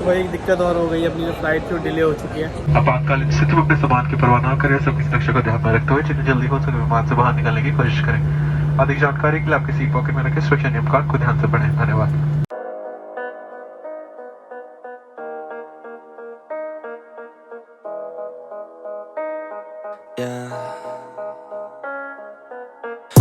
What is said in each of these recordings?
वही एक दिक्कत और हो गई, अपनी जो फ्लाइट थी वो डिले हो चुकी है। आपातकालीन स्थिति में अपने सामान की परवाह न करें, सबकी सुरक्षा को ध्यान में रखते हुए जितनी जल्दी हो सके विमान से बाहर निकलने की कोशिश करें। अधिक जानकारी के लिए आपके सीट पॉकेट में रखे सुरक्षा नियम कार्ड को ध्यान से पढ़ें। धन्यवाद।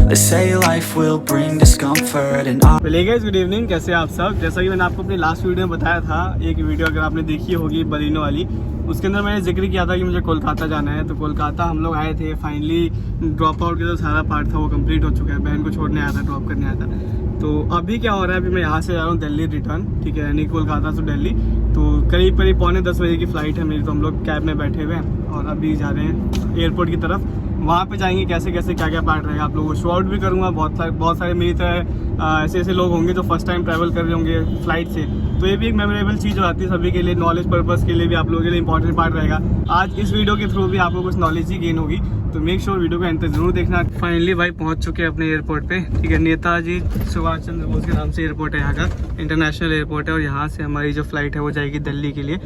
They say life will bring discomfort and guys good evening, कैसे आप सब। जैसा कि मैंने आपको अपनी लास्ट वीडियो में बताया था, एक वीडियो अगर आपने देखी होगी बलिनो वाली, उसके अंदर मैंने जिक्र किया था कि मुझे कोलकाता जाना है। तो कोलकाता हम लोग आए थे, फाइनली ड्रॉप आउट का जो सारा पार्ट था वो कंप्लीट हो चुका है। बहन को छोड़ने आया था, ड्रॉप करने आया था। तो अभी क्या हो रहा है, अभी मैं यहाँ से जा रहा हूँ दिल्ली रिटर्न, ठीक है, यानी कोलकाता से दिल्ली। तो करीब 9:45 बजे की फ़्लाइट है मेरी। तो हम लोग कैब में बैठे हुए हैं और अभी जा रहे हैं एयरपोर्ट की तरफ। वहाँ पे जाएंगे, कैसे कैसे क्या क्या पार्ट रहेगा आप लोगों को शो आउट भी करूँगा। बहुत सारे मेरी तरह ऐसे लोग होंगे जो फर्स्ट टाइम ट्रैवल कर रहे होंगे फ्लाइट से। तो ये भी एक मेमोरेबल चीज़ हो जाती है सभी के लिए, नॉलेज पर्पज़ के लिए भी आप लोगों के लिए इंपॉर्टेंट पार्ट रहेगा। आज इस वीडियो के थ्रू भी आपको कुछ नॉलेज ही गेन होगी, तो मेक श्योर वीडियो को एंड तक जरूर देखना। फाइनली भाई पहुँच चुके हैं अपने एयरपोर्ट पे, ठीक है। नेताजी सुभाष चंद्र बोस के नाम से एयरपोर्ट है यहाँ का, इंटरनेशनल एयरपोर्ट है। और यहाँ से हमारी जो फ्लाइट है वो जाएगी दिल्ली के लिए।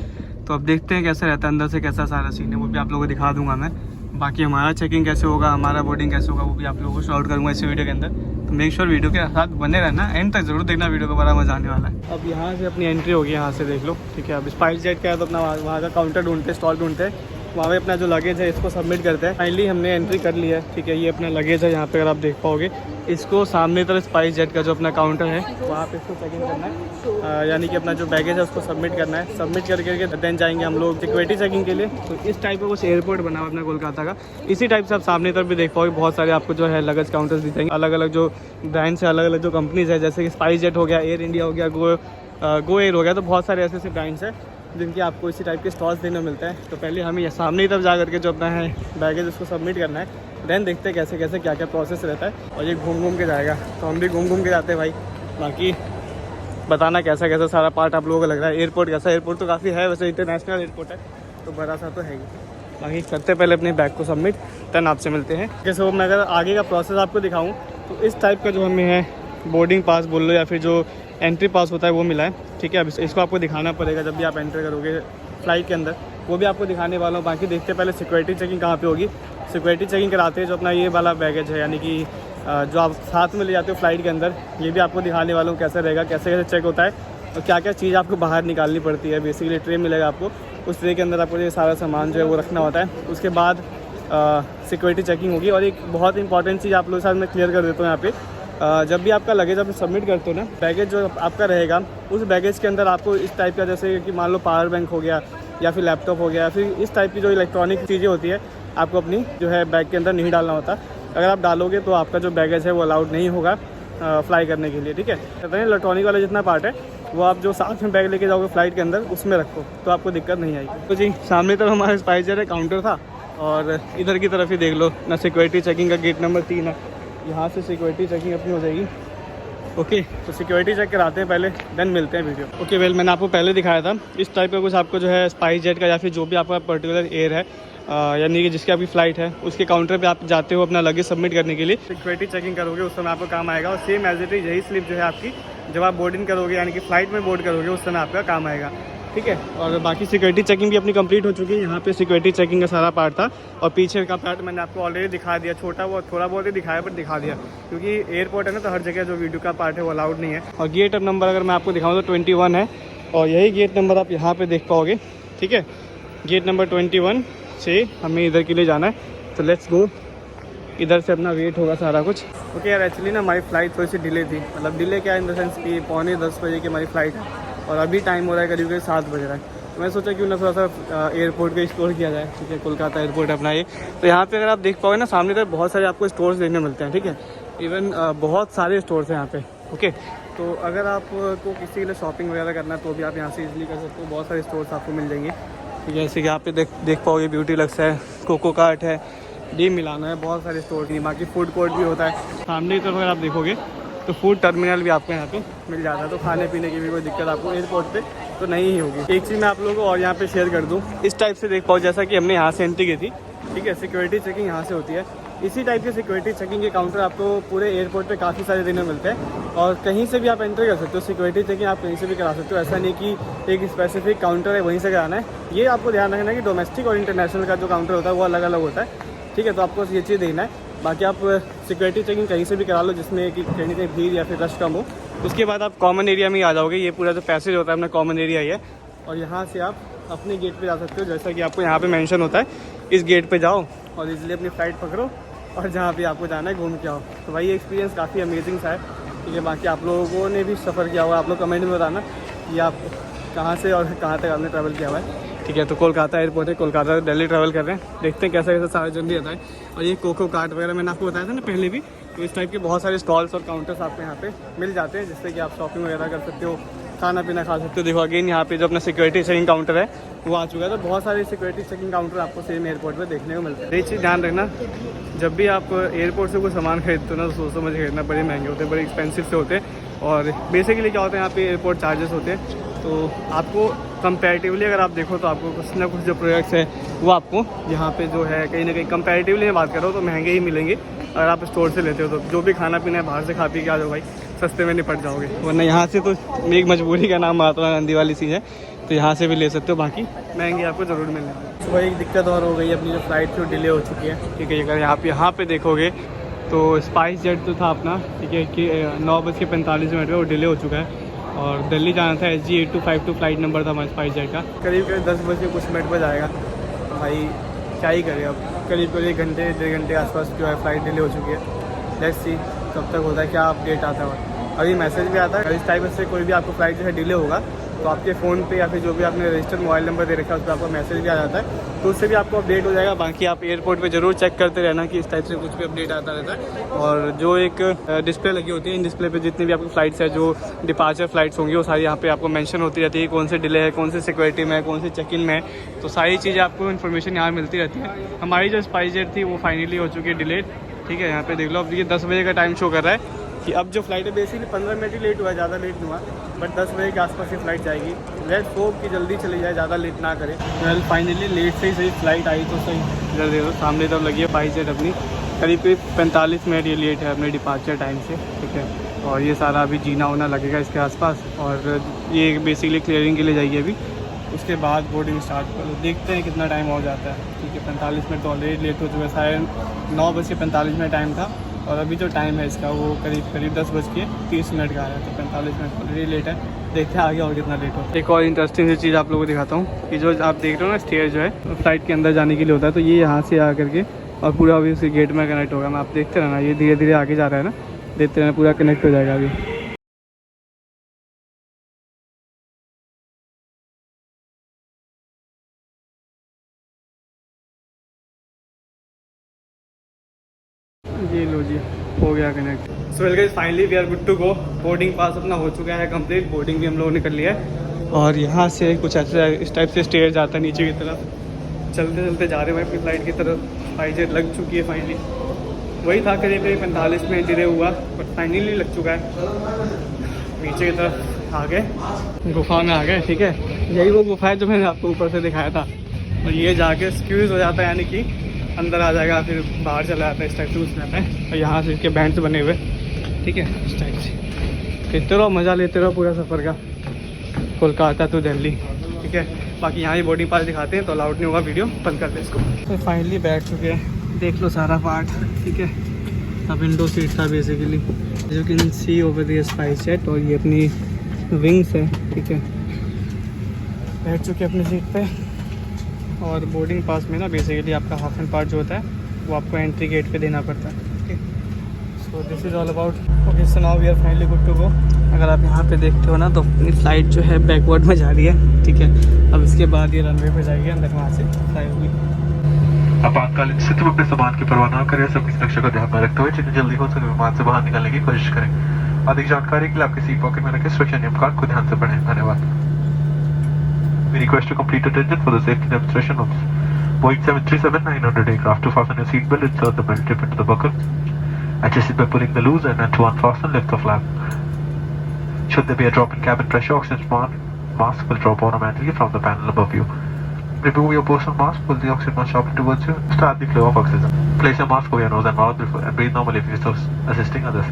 तो अब देखते हैं कैसा रहता है अंदर से, कैसा सारा सीन है वो भी आप लोगों को दिखा दूंगा मैं। बाकी हमारा चेकिंग कैसे होगा, हमारा बोर्डिंग कैसे होगा, वो भी आप लोगों को शो आउट करूँगा इस वीडियो के अंदर। तो मेक श्योर वीडियो के साथ बने रहना, एंड तक जरूर देखना, वीडियो को बड़ा मजा आने वाला है। अब यहाँ से अपनी एंट्री होगी, यहाँ से देख लो, ठीक है। अब स्पाइस जेट का है तो अपना वहाँ का काउंटर ढूंढते, स्टॉल ढूंढते, वहाँ पे अपना जो लगेज है इसको सबमिट करते हैं। फाइनली हमने एंट्री कर ली है, ठीक है। ये अपना लगेज है यहाँ पे, अगर आप देख पाओगे इसको सामने तरफ स्पाइस जेट का जो अपना काउंटर है वहाँ पे इसको चेक इन करना है, यानी कि अपना जो बैगेज है उसको सबमिट करना है। सबमिट करके देन जाएंगे हम लोग सिक्योरिटी चेकिंग के लिए। तो इस टाइप का कुछ एयरपोर्ट बना हुआ अपना कोलकाता का। इसी टाइप से आप सामने तरफ भी देख पाओगे, बहुत सारे आपको जो है लगेज काउंटर्स दिखेंगे, अलग अलग जो ब्रांड्स है, अलग अलग जो कंपनीज है, जैसे कि स्पाइस जेट हो गया, एयर इंडिया हो गया, गो एयर हो गया। तो बहुत सारे ऐसे ब्रांड्स हैं जिनके आपको इसी टाइप के स्टॉल्स देने मिलते हैं। तो पहले हमें सामने की तरफ जा करके जो अपना है बैगेज उसको सबमिट करना है, देन देखते हैं कैसे कैसे क्या क्या प्रोसेस रहता है। और ये घूम के जाएगा, तो हम भी घूम के जाते हैं भाई। बाकी बताना कैसा कैसा सारा पार्ट आप लोगों को लग रहा है। एयरपोर्ट कैसा, एयरपोर्ट तो काफ़ी है वैसे, इंटरनेशनल एयरपोर्ट है तो बड़ा सा तो है ही। बाकी करते पहले अपने बैग को सबमिट, देन आपसे मिलते हैं। जैसे मैं अगर आगे का प्रोसेस आपको दिखाऊँ तो इस टाइप का जो हमें है बोर्डिंग पास बोल लो या फिर जो एंट्री पास होता है वो मिला है, ठीक है। अब इसको आपको दिखाना पड़ेगा जब भी आप एंटर करोगे फ्लाइट के अंदर, वो भी आपको दिखाने वाला हूँ। बाकी देखते पहले सिक्योरिटी चेकिंग कहाँ पे होगी। सिक्योरिटी चेकिंग कराते हैं जो अपना ये वाला बैगेज है, यानी कि जो आप साथ में ले जाते हो फ्लाइट के अंदर, ये भी आपको दिखाने वाला हूँ कैसे रहेगा, कैसे कैसे चेक होता है और क्या क्या चीज़ आपको बाहर निकालनी पड़ती है। बेसिकली ट्रे मिलेगा आपको, उस ट्रे के अंदर आपको ये सारा सामान जो है वो रखना होता है। उसके बाद सिक्योरिटी चेकिंग होगी। और एक बहुत इंपॉर्टेंट चीज़ आप लोगों के साथ मैं क्लियर कर देता हूँ यहाँ पे, जब भी आपका लगेज आप सबमिट करते हो ना, बैगेज जो आपका रहेगा उस बैगेज के अंदर आपको इस टाइप का, जैसे कि मान लो पावर बैंक हो गया या फिर लैपटॉप हो गया या फिर इस टाइप की जो इलेक्ट्रॉनिक चीज़ें होती है, आपको अपनी जो है बैग के अंदर नहीं डालना होता। अगर आप डालोगे तो आपका जो बैगेज है वो अलाउड नहीं होगा फ्लाई करने के लिए, ठीक है। कहते हैं इलेक्ट्रॉनिक वाला जितना पार्ट है वो आप जो साथ में बैग लेके जाओगे फ्लाइट के अंदर उसमें रखो, तो आपको दिक्कत नहीं आएगी। तो जी सामने तरफ हमारा स्पाइस जेट काउंटर था और इधर की तरफ ही देख लो ना, सिक्योरिटी चेकिंग का गेट नंबर 3 है। यहाँ से सिक्योरिटी चेकिंग अपनी हो जाएगी। ओके, तो सिक्योरिटी चेक कराते हैं पहले, देन मिलते हैं वीडियो। ओके वेल, मैंने आपको पहले दिखाया था इस टाइप का कुछ आपको जो है स्पाइस जेट का या फिर जो भी आपका पर्टिकुलर एयर है, यानी कि जिसकी आपकी फ़्लाइट है, उसके काउंटर पे आप जाते हो अपना लगेज सबमिट करने के लिए। सिक्योरिटी चेकिंग करोगे उस समय आपको काम आएगा। और सेम एज इट इज यही स्लिप जो है आपकी जब आप बोर्डिंग करोगे, यानी कि फ़्लाइट में बोर्ड करोगे, उस समय आपका काम आएगा, ठीक है। और बाकी सिक्योरिटी चेकिंग भी अपनी कंप्लीट हो चुकी है। यहाँ पे सिक्योरिटी चेकिंग का सारा पार्ट था और पीछे का पार्ट मैंने आपको ऑलरेडी दिखा दिया, छोटा बहुत थोड़ा बहुत ही दिखाया पर दिखा दिया, क्योंकि एयरपोर्ट है ना, तो हर जगह जो वीडियो का पार्ट है वो अलाउड नहीं है। और गेट नंबर अगर मैं आपको दिखाऊँ तो 21 है और यही गेट नंबर आप यहाँ पर देख पाओगे, ठीक है। गेट नंबर 21 से हमें इधर के लिए जाना है, तो लेट्स गो। इधर से अपना वेट होगा सारा कुछ। ओके यार, एक्चुअली ना हमारी फ़्लाइट थोड़ी सी डिले थी, मतलब डिले क्या इन द सेंस कि 9:45 बजे की हमारी फ़्लाइट है और अभी टाइम हो रहा है करीब 7 बज रहा है। तो मैं सोचा क्यों ना थोड़ा सा एयरपोर्ट का एक्सप्लोर किया जाए, ठीक है। कोलकाता एयरपोर्ट अपना ये, तो यहाँ पे अगर आप देख पाओगे ना सामने तक बहुत सारे आपको स्टोर्स देखने मिलते हैं, ठीक है। इवन बहुत सारे स्टोर्स हैं यहाँ पे, ओके। तो अगर आपको किसी के लिए शॉपिंग वगैरह करना है तो भी आप यहाँ से इजीली कर सकते हो, बहुत सारे स्टोर्स आपको मिल जाएंगे, ठीक है। जैसे कि यहाँ पे देख पाओगे ब्यूटी लक्स है, कोको कार्ट है, डी मिलाना है, बहुत सारे स्टोर नहीं। बाकी फूड कोर्ट भी होता है सामने की तरफ। अगर आप देखोगे तो फूड टर्मिनल भी आपको यहाँ पे मिल जाता है, तो खाने पीने की भी कोई दिक्कत आपको एयरपोर्ट पे तो नहीं ही होगी। एक चीज़ मैं आप लोगों को और यहाँ पे शेयर कर दूँ, इस टाइप से देख पाओ, जैसा कि हमने यहाँ से एंट्री की थी, ठीक है। सिक्योरिटी चेकिंग यहाँ से होती है इसी टाइप के सिक्योरिटी चेकिंग के काउंटर आपको पूरे एयरपोर्ट पे काफ़ी सारे दिन में मिलते हैं और कहीं से भी आप एंटर कर सकते हो। सिक्योरिटी चेकिंग आप कहीं से भी करा सकते हो, ऐसा नहीं कि एक स्पेसिफिक काउंटर है वहीं से कराना है। ये आपको ध्यान रखना है कि डोमेस्टिक और इंटरनेशनल का जो काउंटर होता है वो अलग अलग होता है, ठीक है। तो आपको ये चीज़ देखना है। बाकी आप सिक्योरिटी चेकिंग कहीं से भी करा लो जिसमें कि कहीं कहीं भीड़ या फिर रश कम हो। उसके बाद आप कॉमन एरिया में ही आ जाओगे। ये पूरा जो पैसेज होता है अपना कॉमन एरिया ही है और यहाँ से आप अपने गेट पे जा सकते हो। जैसा कि आपको यहाँ पे मेंशन होता है, इस गेट पे जाओ और इजीली अपनी फ़्लाइट पकड़ो और जहाँ भी आपको जाना है घूम के आओ। तो भाई ये एक्सपीरियंस काफ़ी अमेजिंग सा है, ठीक है। बाकी आप लोगों ने भी सफ़र किया हुआ, आप लोग कमेंट में बताना कि आप कहाँ से और कहाँ तक आपने ट्रैवल किया हुआ है, ठीक है। तो कोलकाता एयरपोर्ट है, कोलकाता से दिल्ली ट्रैवल कर रहे हैं, देखते हैं कैसा कैसा सारा जर्नी आता है। और ये कोको कार्ट वगैरह मैंने आपको बताया था ना पहले भी, तो इस टाइप के बहुत सारे स्टॉल्स और काउंटर्स आपको यहाँ पे मिल जाते हैं जिससे कि आप शॉपिंग वगैरह कर सकते हो, खाना पीना खा सकते हो। देखो अगेन यहाँ पे जो अपना सिक्योरिटी चेकिंग काउंटर है वो आ चुका है। तो बहुत सारे सिक्योरिटी चेकिंग काउंटर आपको सेम एयरपोर्ट पे देखने को मिलते हैं। ये चीज़ ध्यान रखना, जब भी आप एयरपोर्ट से कोई सामान खरीदते हो ना तो सोच समझ खरीदना, बड़े महंगे होते हैं, बड़े एक्सपेंसिव से होते हैं। और बेसिकली क्या होता है यहाँ पे एयरपोर्ट चार्जेस होते हैं। तो आपको कंपैरेटिवली अगर आप देखो तो आपको कुछ ना कुछ जो प्रोडक्ट्स है वो आपको यहाँ पे जो है कहीं ना कहीं कंपैरेटिवली मैं बात कर रहा हूँ तो महंगे ही मिलेंगे अगर आप स्टोर से लेते हो। तो जो भी खाना पीना है बाहर से खा पी के आ जाओ भाई, सस्ते में निपट जाओगे। वरना यहाँ से तो एक मजबूरी का नाम महात्मा गांधी वाली चीज़ है, तो यहाँ से भी ले सकते हो, बाकी महंगी आपको ज़रूर मिलने वाली। सुबह एक दिक्कत और हो गई, अपनी जो फ्लाइट थी वो डिले हो चुकी है, ठीक है। अगर यहाँ पे देखोगे तो स्पाइस जेट जो था अपना, ठीक है, कि 9:45 पर वो डिले हो चुका है और दिल्ली जाना था। SG 8252 फ्लाइट नंबर था हमारे स्पाइस जेट का। करीब 10 बजे कुछ मिनट पर जाएगा। तो भाई क्या ही करें अब, करीब 1 घंटे 1.5 घंटे आसपास जो है फ्लाइट डिले हो चुकी है। लेट्स सी कब तक होता है, क्या अपडेट आता है। और ये मैसेज भी आता है इस टाइप से कोई भी आपको फ्लाइट जो है डिले होगा तो आपके फ़ोन पे या फिर जो भी आपने रजिस्टर्ड मोबाइल नंबर दे रखा है उस पर आपको मैसेज भी आ जाता है, तो उससे भी आपको अपडेट हो जाएगा। बाकी आप एयरपोर्ट पे ज़रूर चेक करते रहना कि इस टाइप से कुछ भी अपडेट आता रहता है। और जो एक डिस्प्ले लगी होती है, इन डिस्प्ले पे जितनी भी आपकी फ़्लाइट्स है, जो डिपार्चर फ़्लाइट्स होंगी वो सारी यहाँ पे आपको मेंशन होती रहती है, कौन से डिले है, कौन से सिक्योरिटी में है, कौन से चेक इन में है। तो सारी चीज़ें आपको इन्फॉर्मेशन यहाँ मिलती रहती है। हमारी जो स्पाइस जेट थी वो फाइनली हो चुकी है डिलेड, ठीक है। यहाँ पे देख लो, अब ये 10 बजे का टाइम शो कर रहा है कि अब जो फ्लाइट है बेसिकली 15 मिनट ही लेट हुआ है, ज़्यादा लेट नहीं हुआ, बट 10 बजे के आसपास ही फ्लाइट जाएगी। लेट्स होप कि जल्दी चली जाए, ज़्यादा लेट ना करें। वेल फाइनली लेट से ही सही फ्लाइट आई तो सही। इधर देखो सामने तब लगी है स्पाइस जेट अपनी, करीब 45 मिनट ये लेट है अपने डिपार्चर टाइम से, ठीक है। और ये सारा अभी जीना होना लगेगा इसके आसपास और ये बेसिकली क्लियरिंग के लिए जाएगी अभी, उसके बाद बोर्डिंग स्टार्ट करो। देखते हैं कितना टाइम हो जाता है, ठीक है। 45 मिनट तो ऑलरेडी लेट हो चुका है, शायद 9:45 टाइम था और अभी जो टाइम है इसका वो करीब 10:30 का आया, तो 45 मिनट ऑलरेडी लेट है। देखते हैं आगे और कितना लेट हो। एक और इंटरेस्टिंग सी चीज़ आप लोगों को दिखाता हूँ कि जो आप देख रहे हो ना स्टेयर जो है फ्लाइट के अंदर जाने के लिए होता है, तो ये यहाँ से आ करके और पूरा अभी उसी गेट में कनेक्ट होगा। मैं आप देखते रहना, ये धीरे धीरे आगे जा रहा है ना, देखते रहना, पूरा कनेक्ट हो जाएगा अभी। ये लो जी, हो गया connect. So well guys, finally we are good to go. Boarding pass अपना हो चुका है कंप्लीट, बोर्डिंग भी हम लोगों ने कर लिया है। और यहाँ से कुछ ऐसा इस टाइप से स्टेयर जाता है नीचे की तरफ, चलते चलते जा रहे हैं अपनी फ्लाइट की तरफ। स्पाइस जेट लग चुकी है फाइनली, वही था करीब 45 मिनट डिले हुआ बट फाइनली लग चुका है। नीचे की तरफ आ गए, गुफा में आ गए, ठीक है। यही वो गुफा है जो मैंने आपको ऊपर से दिखाया था। और ये जाके स्क्यूज़ हो जाता है, यानी कि अंदर आ जाएगा, फिर बाहर चला जाता है, इस टाइप से घुस जाता है। और यहाँ से इसके बैंड्स बने हुए, ठीक है, इस टाइप से देखते रहो, मज़ा लेते रहो पूरा सफ़र का, कोलकाता टू दिल्ली, ठीक है। बाकी यहाँ ही बोर्डिंग पास दिखाते हैं तो अलाउड नहीं होगा, वीडियो बंद करते हैं इसको। तो फाइनली बैठ चुके हैं, देख लो सारा पार्ट, ठीक है। अब विंडो सीट था basically, you can see over the spice jet. और ये अपनी विंग्स है, ठीक है। बैठ चुके अपनी सीट पे। और बोर्डिंग पास में ना बेसिकली आपका हाफ एंड पार्ट जो होता है वो आपको एंट्री गेट पे देना पड़ता है, okay. So this is all about, okay. So now we are finally good to go. अगर आप यहाँ पे देखते हो ना तो अपनी फ्लाइट जो है बैकवर्ड में जा रही है, ठीक है। अब इसके बाद ये रनवे पे जाएगी, अंदर वहाँ से फ्लाई होगी। आपातकालीन स्थिति में अपने सामान की परवाह न करें, सबकी सुरक्षा का ध्यान में रखते हुए जितनी जल्दी हो सके विमान से बाहर निकलने की कोशिश करें। अधिक जानकारी के लिए आपके सीट पॉकेट में रखे सुरक्षा नियम कार्ड को ध्यान से पढ़ें। धन्यवाद। We request to complete attention for the safety demonstration of Boeing 737-900 aircraft. To fasten your seatbelt, insert the belt tip into the buckle. Adjust it by pulling the loose end and to unfasten, lift the flap. Should there be a drop in cabin pressure, oxygen mask will drop automatically from the panel above you. Remove your personal mask, pull the oxygen mask sharply towards you, start the flow of oxygen. Place your mask over your nose and mouth and breathe normally if you're assisting others.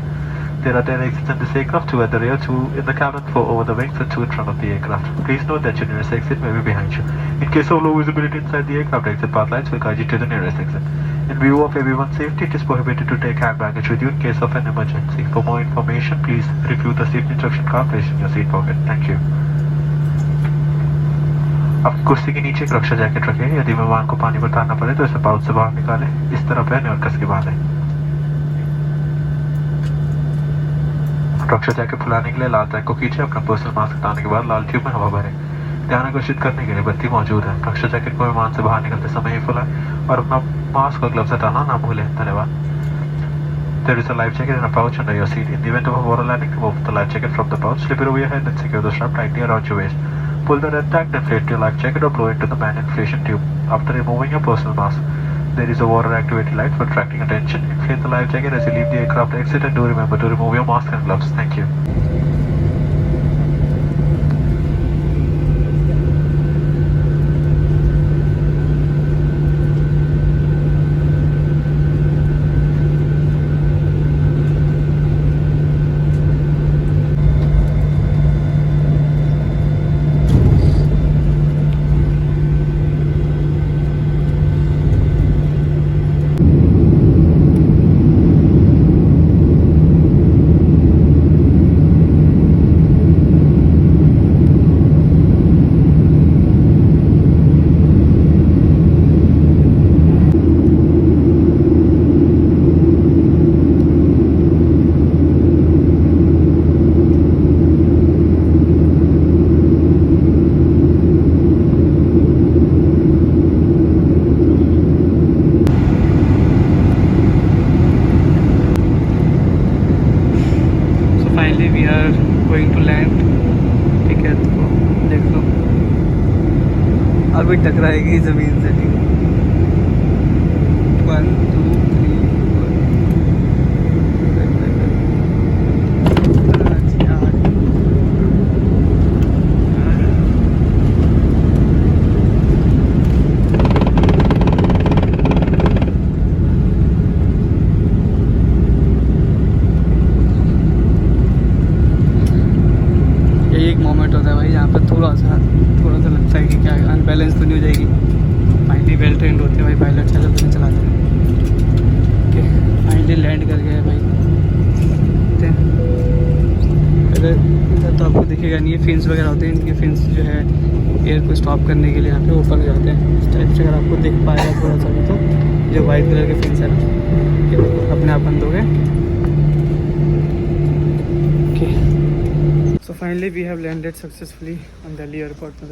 There are 10 exits in this aircraft, 2 at the rear, 2 in the cabin, 4 over the wings and 2 in front of the aircraft. Please note that your nearest exit may be behind you. In case of low visibility inside the aircraft, exit path lights will guide you to the nearest exit. In view of everyone's safety, it is prohibited to take hand baggage with you in case of an emergency. For more information, please review the safety instruction card placed in your seat pocket. Thank you. आपकी कुर्सी के नीचे एक रक्षा jacket रखें। यदि मेहमान को पानी में उतारना पड़े तो इसे पाउच से बाहर निकालें, इस तरह पहने और कस के बांधें। रक्षा जैकेट फुलाने के लिए लाल टैग को खींचे। अपना पर्सनल मास्क हटाने के बाद लाल ट्यूब में हवा भरें। ध्यान आकर्षित करने के लिए बत्ती मौजूद है। रक्षा जैकेट को विमान से बाहर निकलते समय ही फुलाएं और अपना मास्क और ग्लव्स हटाना ना भूलें। धन्यवाद। There is a life jacket in a pouch under your seat. In the event of a water landing, remove the life jacket from the pouch, slip it over your head and secure the strap tightly around your waist. Pull the red tag, inflate your life jacket or blow into the main inflation tube. After removing your personal mask, there is a water activated light for attracting attention. Inflate the life jacket as you leave the aircraft exit and do remember to remove your mask and gloves. Thank you. We are going to land. ठीक है, तो देख लो अभी टकराएगी जमीन से। ठीक 1 2 3 एक moment होता है भाई जहाँ पर थोड़ा सा लगता है कि क्या अनबैलेंस तो नहीं हो जाएगी। फाइनली वेल ट्रेंड होते हैं भाई, पायलट साइकिल तो नहीं चलाते हैं। फाइनली लैंड कर गया है भाई। इधर तो आपको दिखेगा नहीं, ये फिन्स वगैरह होते हैं। इनके फिन्स जो है एयर को स्टॉप करने के लिए यहाँ पे ऊपर जाते हैं। इस टाइप से अगर आपको दिख पाएगा थोड़ा सा तो जो वाइट कलर के फिन्स है ना, ये अपने आप बंद हो गए। So finally we have landed successfully on Delhi airport,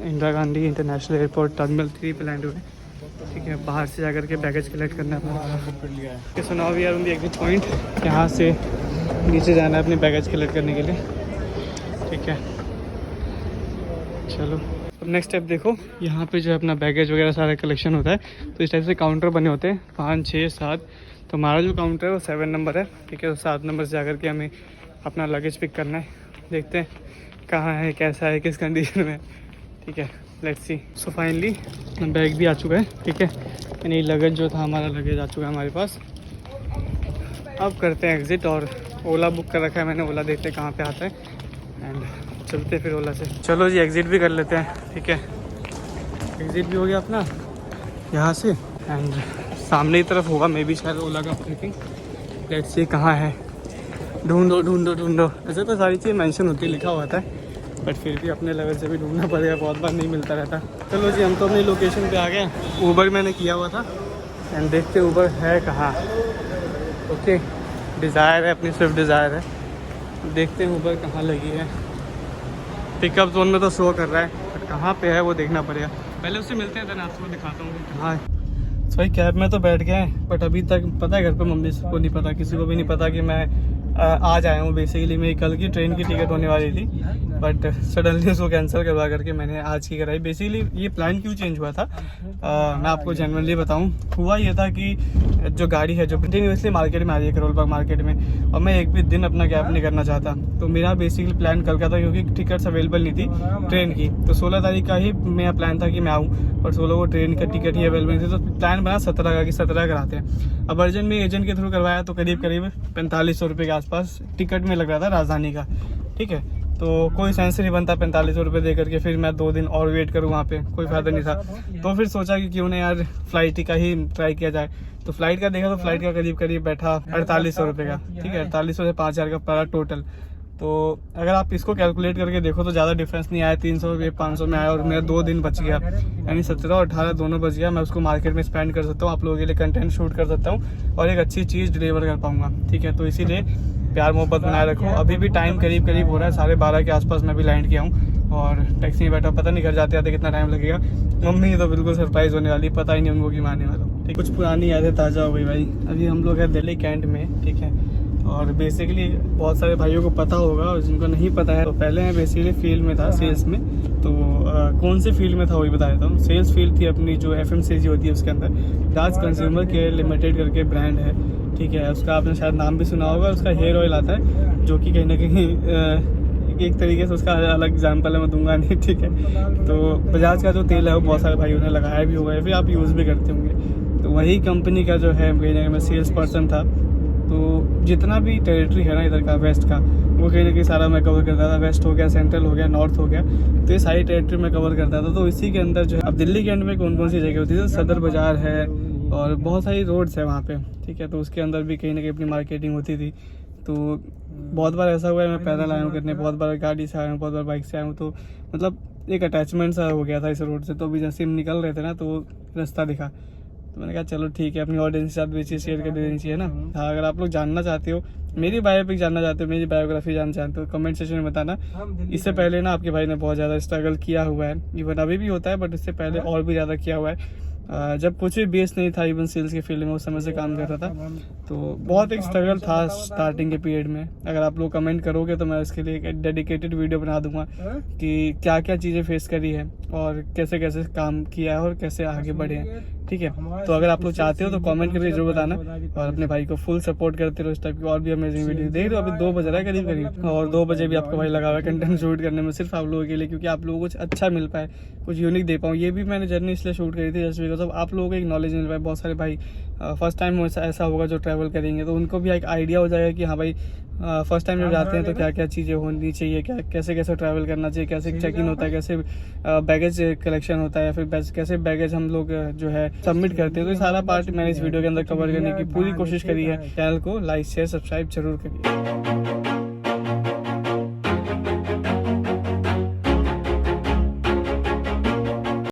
Indira Gandhi international airport terminal 3 पे लैंड हुए। ठीक है, बाहर से जाकर के बैगेज कलेक्ट करना है अपना। So now we are on the exit point. यहाँ से नीचे जाना है अपने बैगेज कलेक्ट करने के लिए। ठीक है, चलो अब नेक्स्ट स्टेप देखो। यहाँ पे जो है अपना बैगेज वगैरह सारा कलेक्शन होता है। तो इस टाइप से काउंटर बने होते हैं 5 6 7। तो हमारा जो काउंटर है वो 7 नंबर है। ठीक है, तो 7 नंबर से जाकर के हमें अपना लगेज पिक करना है। देखते हैं कहाँ है, कैसा है, किस कंडीशन में। ठीक है, let's see. So finally bag भी आ चुका है। ठीक है, यानी लगेज जो था हमारा लगेज आ चुका है हमारे पास। अब करते हैं एग्ज़िट। और ओला बुक कर रखा है मैंने, ओला देखते हैं कहाँ पे आता है एंड चलते हैं फिर ओला से। चलो जी एग्ज़िट भी कर लेते हैं। ठीक है, एग्ज़िट भी हो गया अपना यहाँ से एंड सामने की तरफ होगा मे बी शायद ओला का पार्किंग। लेट्स सी कहाँ है। ढूंढो ढूंढो ढूंढो। ऐसे तो सारी चीज़ मेंशन होती है, लिखा हुआ था, बट फिर भी अपने लेवल से भी ढूंढना पड़ेगा, बहुत बार नहीं मिलता रहता। चलो जी हम तो अपनी लोकेशन पे आ गए। ऊबर मैंने किया हुआ था एंड देखते ऊबर है कहाँ। ओके, डिज़ायर है, अपनी स्विफ्ट डिज़ायर है। देखते हैं ऊबर कहाँ लगी है। पिकअप जोन में तो शो कर रहा है, बट कहाँ पे है वो देखना पड़ेगा। पहले उससे मिलते हैं, देन आपको दिखाता हूँ कहाँ है। भाई कैब में तो बैठ गए हैं, बट अभी तक पता है घर पे मम्मी को नहीं पता, किसी को भी नहीं पता कि मैं आज आया हूँ। बेसिकली मेरी कल की ट्रेन की टिकट होने वाली थी, बट सडनली उसको कैंसिल करवा करके मैंने आज की कराई। बेसिकली ये प्लान क्यों चेंज हुआ था, मैं आपको जनरली बताऊँ। हुआ ये था कि जो गाड़ी है जो कंटिन्यूसली मार्केट में आ रही है, करोल बाग मार्केट में, और मैं एक भी दिन अपना गैप नहीं करना चाहता। तो मेरा बेसिकली प्लान कल का था, क्योंकि टिकट्स अवेलेबल नहीं थी ट्रेन की। तो 16 तारीख का ही मेरा प्लान था कि मैं आऊँ, पर 16 को ट्रेन का टिकट ही अवेलेबल नहीं थी। तो प्लान बना 17 का कि 17 कराते हैं। अब अर्जेंट में एजेंट के थ्रू करवाया तो करीब 4500 रुपये के आसपास टिकट में लग रहा था राजधानी का। ठीक है, तो कोई सेंस नहीं बनता 4500 रुपये दे करके फिर मैं 2 दिन और वेट करूँ वहाँ पे, कोई फ़ायदा नहीं था। तो फिर सोचा कि क्यों ना यार फ्लाइट का ही ट्राई किया जाए। तो फ्लाइट का देखा तो फ्लाइट का करीब बैठा 4800 रुपये का। ठीक है, 4800 से 5000 का पड़ा टोटल। तो अगर आप इसको कैलकुलेट करके देखो तो ज़्यादा डिफरेंस नहीं आया, 300 रुपये 500 में आया, और मेरा 2 दिन बच गया, यानी 17 और 18 दोनों बच गया। मैं उसको मार्केट में स्पेंड कर सकता हूँ, आप लोगों के लिए कंटेंट शूट कर सकता हूँ और एक अच्छी चीज़ डिलीवर कर पाऊँगा। ठीक है, तो इसीलिए प्यार मोहब्बत बनाए रखो। अभी भी टाइम करीब हो रहा है, 12:30 के आसपास मैं भी लैंड किया हूँ और टैक्सी में बैठा। पता नहीं घर जाते आते कितना टाइम लगेगा। मम्मी तो बिल्कुल सरप्राइज़ होने वाली, पता ही नहीं उनको कि मैं आने वाला हूँ। ठीक, कुछ पुरानी यादें ताज़ा हो गई भाई। अभी हम लोग हैं दिल्ली कैंट में। ठीक है, और बेसिकली बहुत सारे भाइयों को पता होगा और जिनको नहीं पता है, तो पहले मैं बेसिकली फील्ड में था, सेल्स में। तो कौन से फील्ड में था वही बता देता हूँ। सेल्स फील्ड थी अपनी, जो FMCG होती है उसके अंदर। दाज कंज्यूमर केयर लिमिटेड करके ब्रांड है। ठीक है, उसका आपने शायद नाम भी सुना होगा। उसका हेयर ऑयल आता है जो कि कहीं ना कहीं एक तरीके से उसका अलग एग्जाम्पल है, मैं दूंगा नहीं। ठीक है, तो बजाज का जो तेल है वो बहुत सारे भाइयों ने लगाया भी होगा या फिर आप यूज़ भी करते होंगे। तो वही कंपनी का जो है कहीं ना कहीं मैं सेल्स पर्सन था। तो जितना भी टेरिटरी है ना इधर का, वेस्ट का, वो कहीं ना कहीं सारा मैं कवर करता था। वेस्ट हो गया, सेंट्रल हो गया, नॉर्थ हो गया, तो ये सारी टेरिटरी मैं कवर करता था। तो इसी के अंदर जो है, अब दिल्ली के अंदर में कौन कौन सी जगह होती है, तो सदर बाज़ार है और बहुत सारी रोड्स है वहाँ पे। ठीक है, तो उसके अंदर भी कहीं ना कहीं अपनी मार्केटिंग होती थी। तो बहुत बार ऐसा हुआ है मैं पैदल आया हूँ करने, बहुत बार गाड़ी से आया हूँ, बहुत बार बाइक से आया हूँ। तो मतलब एक अटैचमेंट सा हो गया था इस रोड से। तो अभी जैसे हम निकल रहे थे ना, तो रास्ता दिखा, तो मैंने कहा चलो ठीक है, अपनी ऑडियंस के साथ भी चीज़ शेयर कर देनी चाहिए ना। हाँ, अगर आप लोग जानना चाहते हो, मेरी बायोपिक जानना चाहते हो, मेरी बायोग्राफी जानना चाहते हो, कमेंट सेक्शन में बताना। इससे पहले ना आपके भाई ने बहुत ज़्यादा स्ट्रगल किया हुआ है, इवन अभी भी होता है, बट इससे पहले और भी ज़्यादा किया हुआ है। जब कुछ भी बेस नहीं था, इवन सेल्स के फील्ड में उस समय से काम कर रहा था। तो बहुत एक स्ट्रगल था स्टार्टिंग के पीरियड में। अगर आप लोग कमेंट करोगे तो मैं इसके लिए एक डेडिकेटेड वीडियो बना दूंगा कि क्या क्या चीज़ें फेस करी है और कैसे कैसे काम किया है और कैसे आगे बढ़े हैं। ठीक है, तो अगर आप लोग चाहते हो तो कमेंट करके जरूर बताना और अपने भाई को फुल सपोर्ट करते रहो। इस टाइप की और भी अमेजिंग वीडियो देख रहे हो। अभी 2 बज रहा है करीब, और 2 बजे भी आपका भाई लगा हुआ है कंटेंट शूट करने में, सिर्फ आप लोगों के लिए, क्योंकि आप लोगों को कुछ अच्छा मिल पाए, कुछ यूनिक दे पाऊँ। ये भी मैंने जर्नी इसलिए शूट करी थी जस्ट बिकॉज आप लोगों को एक नॉलेज मिल पाए। बहुत सारे भाई फर्स्ट टाइम ऐसा होगा जो ट्रैवल करेंगे, तो उनको भी एक आइडिया हो जाएगा कि हाँ भाई फर्स्ट टाइम जब जाते हैं तो क्या क्या चीज़ें होनी चाहिए, क्या कैसे कैसे ट्रैवल करना चाहिए, कैसे चेक इन होता है, कैसे बैगेज कलेक्शन होता है, या फिर कैसे बैगेज हम लोग जो है सबमिट करते हैं। तो ये सारा पार्ट मैंने इस वीडियो के अंदर कवर करने की पूरी कोशिश करी है। चैनल को लाइक शेयर सब्सक्राइब जरूर करिए।